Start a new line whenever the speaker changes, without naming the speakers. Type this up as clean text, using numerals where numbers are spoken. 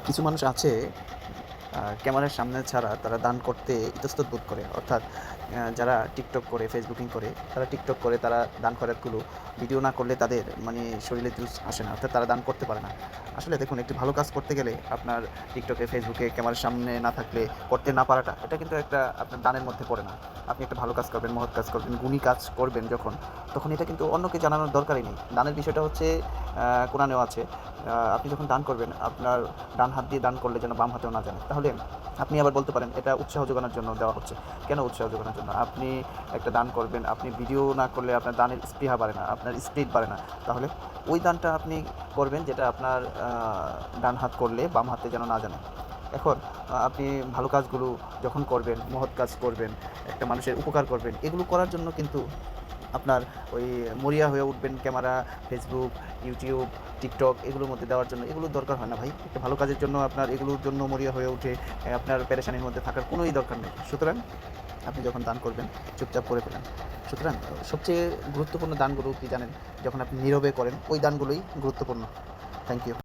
কিছু মানুষ আছে ক্যামেরার সামনে ছাড়া তারা দান করতে ইতস্তত বোধ করে। অর্থাৎ যারা টিকটক করে, ফেসবুকিং করে, তারা টিকটক করে তারা দান খয়রাতগুলো ভিডিও না করলে তাদের মানে শরীরে জুস আসে না। অর্থাৎ তারা দান করতে পারে না। আসলে দেখুন, একটি ভালো কাজ করতে গেলে আপনার টিকটকে, ফেসবুকে ক্যামেরার সামনে না থাকলে করতে না পারাটা, এটা কিন্তু একটা আপনার দানের মধ্যে পড়ে না। আপনি একটা ভালো কাজ করবেন, মহৎ কাজ করবেন, গুণী কাজ করবেন যখন, তখন এটা কিন্তু অন্যকে জানানোর দরকারই নেই। দানের বিষয়টা হচ্ছে কোরআনেও আছে, আপনি যখন দান করবেন, আপনার ডান হাত দিয়ে দান করলে যেন বাম হাতেও না জানে। তাহলে আপনি আবার বলতে পারেন এটা উৎসাহ যোগানোর জন্য দেওয়া হচ্ছে। কেন উৎসাহ যোগানোর জন্য? আপনি একটা দান করবেন, আপনি ভিডিও না করলে আপনার দানের স্পৃহা বাড়ে না, আপনার স্পিরিট বাড়ে না। তাহলে ওই দানটা আপনি করবেন যেটা আপনার ডান হাত করলে বাম হাতে যেন না জানে। এখন আপনি ভালো কাজগুলো যখন করবেন, মহৎ কাজ করবেন, একটা মানুষের উপকার করবেন, এগুলো করার জন্য কিন্তু আপনার ওই মরিয়া হয়ে উঠবেন ক্যামেরা, ফেসবুক, ইউটিউব, টিকটক এগুলোর মধ্যে দেওয়ার জন্য এগুলোর দরকার হয় না ভাই। একটা ভালো কাজের জন্য আপনার এগুলোর জন্য মরিয়া হয়ে উঠে আপনার পেরেশানির মধ্যে থাকার কোনোই দরকার নেই। সুতরাং আপনি যখন দান করবেন চুপচাপ করে ফেলেন। সুতরাং সবচেয়ে গুরুত্বপূর্ণ দানগুলো কি জানেন? যখন আপনি নীরবে করেন ওই দানগুলোই গুরুত্বপূর্ণ। Thank you.